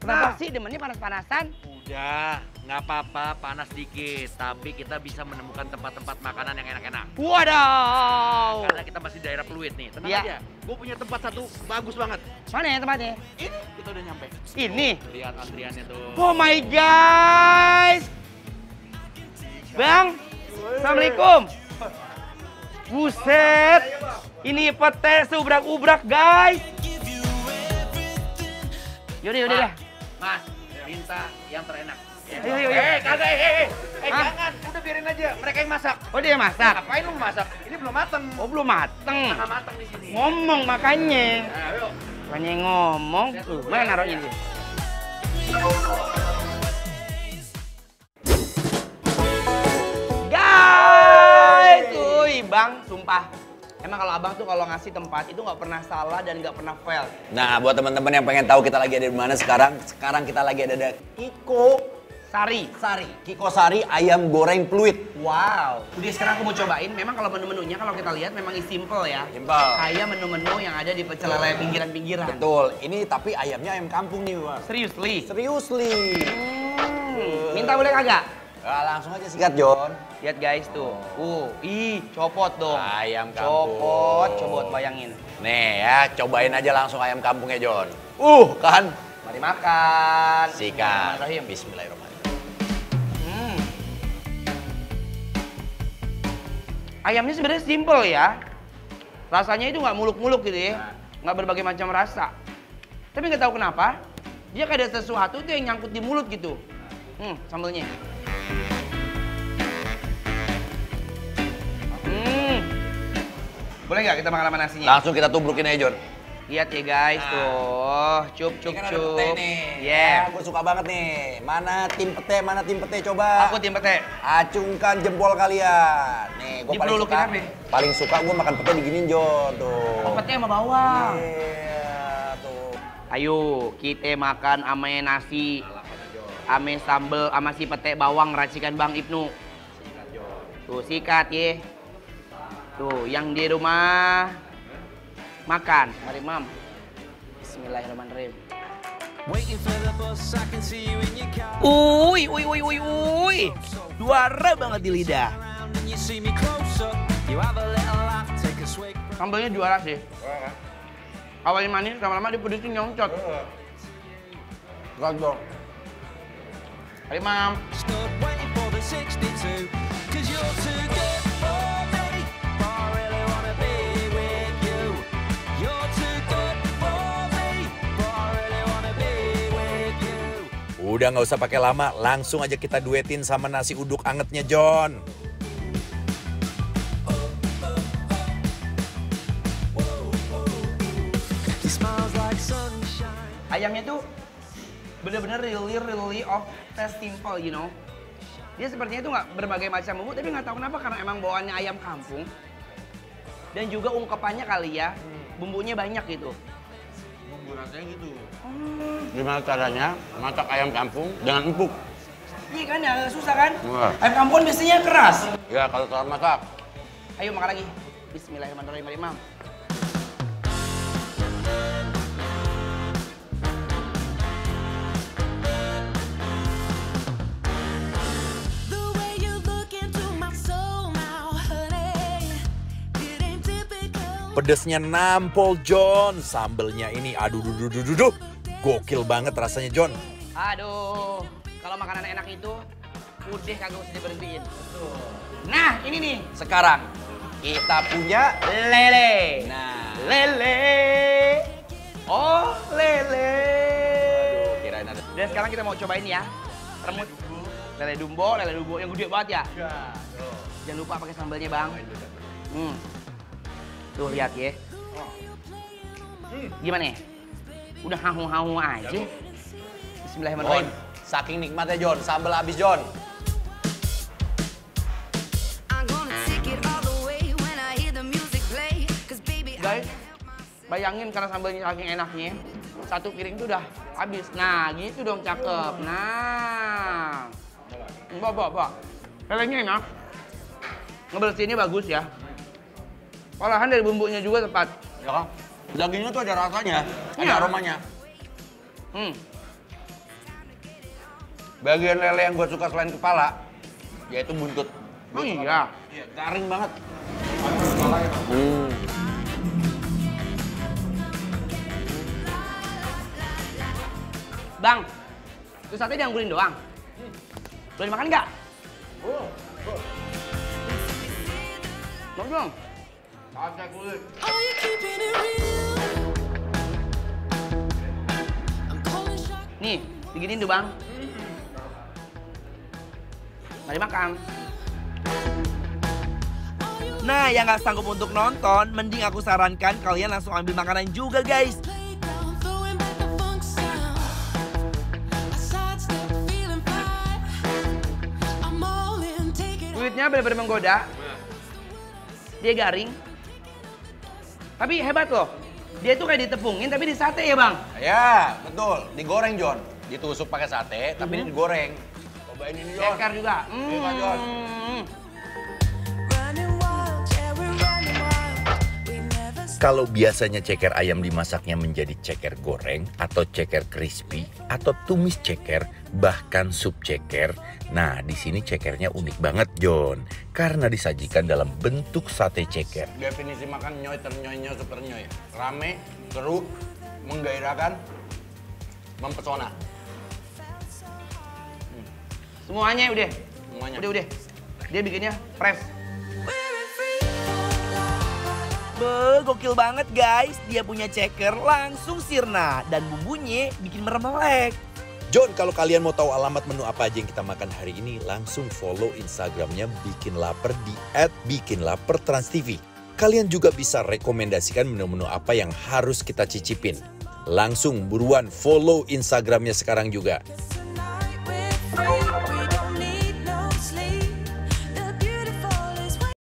Kenapa sih demennya panas-panasan? Udah, nggak apa-apa, panas dikit. Tapi kita bisa menemukan tempat-tempat makanan yang enak-enak. Waduh! Karena kita masih daerah Pluit nih, tenang Iya. aja. Gue punya tempat satu bagus banget. Mana ya tempatnya? Ini kita udah nyampe. Ini? Lihat antriannya tuh. Oh my guys! Bang, Assalamualaikum. Buset, ini pete seubrak-ubrak guys. Yaudah, yaudah dah. Mas, minta yang terenak. Ayo, ayo, ayo. Kagak, Hah? jangan. Udah biarin aja, mereka yang masak. Oh dia masak? Ngapain lu masak? Ini belum mateng. Oh belum mateng. Tengah mateng di sini. Ngomong makanya. Nah, yuk. Makanya ngomong. Mana naruhnya sih? Guys, bang, sumpah. Emang kalau abang tuh kalau ngasih tempat itu nggak pernah salah dan nggak pernah fail. Nah, buat teman-teman yang pengen tahu kita lagi ada di mana sekarang kita lagi ada di Kiko Sari. Kiko Sari ayam goreng Pluit. Wow. Udah sekarang aku mau cobain. Memang kalau menu-menunya kalau kita lihat memang simple ya. Simple. Kayak menu-menu yang ada di pecel lele pinggiran-pinggiran. Betul. Ini tapi ayamnya ayam kampung nih, Mas. Seriously. Seriously. Minta boleh kagak? Nah, langsung aja sikat, John. Lihat guys tuh. Copot dong. Ayam kampung. Copot, bayangin. Nih ya, cobain aja langsung ayam kampungnya, John. Kan? Mari makan. Sikat. Bismillahirrahmanirrahim. Bismillahirrahmanirrahim. Ayamnya sebenarnya simple ya. Rasanya itu nggak muluk-muluk gitu ya. Nggak berbagai macam rasa. Tapi nggak tahu kenapa, dia kayak ada sesuatu tuh yang nyangkut di mulut gitu. Sambelnya. Boleh nggak kita makan sama nasinya? Langsung kita tubrukin aja, John. Lihat ya guys, tuh. Cup. Ini kan ada pete nih. Yeah. Gue suka banget nih. Mana tim pete, coba. Aku tim pete. Acungkan jempol kalian. Nih, gue paling Diperlukan suka. apa? Paling suka gue makan pete diginiin, John. Tuh. Oh, pete sama bawang. Iya, tuh. Ayo, kita makan ame nasi. Ame sambel sama si pete bawang racikan Bang Ibnu. Tuh, sikat ya. Tuh, yang di rumah makan. Mari, Mam. Bismillahirrahmanirrahim. Uy. Juara banget di lidah. Sambelnya juara sih. Awalnya manis, lama-lama dipedesin nyongcot. Gandong. Mari, Mam. Udah nggak usah pakai lama, langsung aja kita duetin sama nasi uduk angetnya, John. Ayamnya tuh bener-bener really of taste simple, you know. Dia sepertinya tuh nggak berbagai macam bumbu, tapi nggak tahu kenapa karena emang bawaannya ayam kampung. Dan juga ungkepannya kali ya, bumbunya banyak gitu. Bumbu rasanya gitu. Gimana caranya masak ayam kampung dengan empuk? Iya kan, ya susah kan? Wah. Ayam kampung biasanya keras. Ya, kalau salah masak. Ayo makan lagi. Bismillahirrahmanirrahim, Mari, Mam. Pedesnya nampol, John. Sambelnya ini, aduh, gokil banget rasanya, John. Aduh, kalau makanan enak itu udah kagak usah diberhentiin. Nah, ini nih. Sekarang kita punya Lele. Nah, Lele. Oh, lele. kirain ada. Dan sekarang kita mau cobain ya. Remut. Lele dumbo yang gede banget ya. Jangan lupa pakai sambalnya, Bang. Tuh lihat ya. Gimana ya? Udah hahu-hahu aja. Bismillahirrahmanirrahim. Saking nikmatnya, John. Sambal habis, John. Guys, bayangin karena sambalnya saking enaknya, satu piring itu udah habis. Nah, gitu dong cakep. Nah. Bawa. Lelenya enak. Ngebersihinnya bagus ya. Olahan dari bumbunya juga tepat. Ya kan? Dagingnya tuh ada rasanya, ada Iya. aromanya. Bagian lele yang gue suka selain kepala, yaitu buntut. Oh iya. Iya, garing banget. Bang, itu sate dianggurin doang. Boleh makan nggak? Mau dong? Sate kulit. Are you keeping it real? I'm calling shot. Nih, diginiin tuh bang. Nggak dimakan. Nah, yang nggak sanggup untuk nonton, mending aku sarankan kalian langsung ambil makanan juga guys. Playground, throwing back the funk sound. I sidestep, feeling fine. I'm all in, take it. Kulitnya benar-benar menggoda. Dia garing. Tapi hebat loh. Dia tuh kayak ditepungin tapi disate ya bang. Ya, betul. Digoreng, John. Ditusuk pakai sate, tapi ini digoreng. Cobain ini, John. Ceker juga. Iya, Pak John. Running wild, yeah, we're running wild. We never stop. Kalau biasanya ceker ayam dimasaknya menjadi ceker goreng atau ceker crispy atau tumis ceker, bahkan sup ceker. Nah, di sini cekernya unik banget, John, karena disajikan dalam bentuk sate ceker. Definisi makan nyoy ternyoy super nyoy. Rame, seru, menggairahkan, mempesona. Semuanya udah. Semuanya. Udah. Dia bikinnya fresh. Gokil banget guys. Dia punya ceker langsung sirna dan bumbunya bikin meremelek. John, kalau kalian mau tahu alamat menu apa aja yang kita makan hari ini, langsung follow Instagramnya Bikin Laper di @bikinlaperTransTV. Kalian juga bisa rekomendasikan menu-menu apa yang harus kita cicipin. Langsung buruan follow Instagramnya sekarang juga.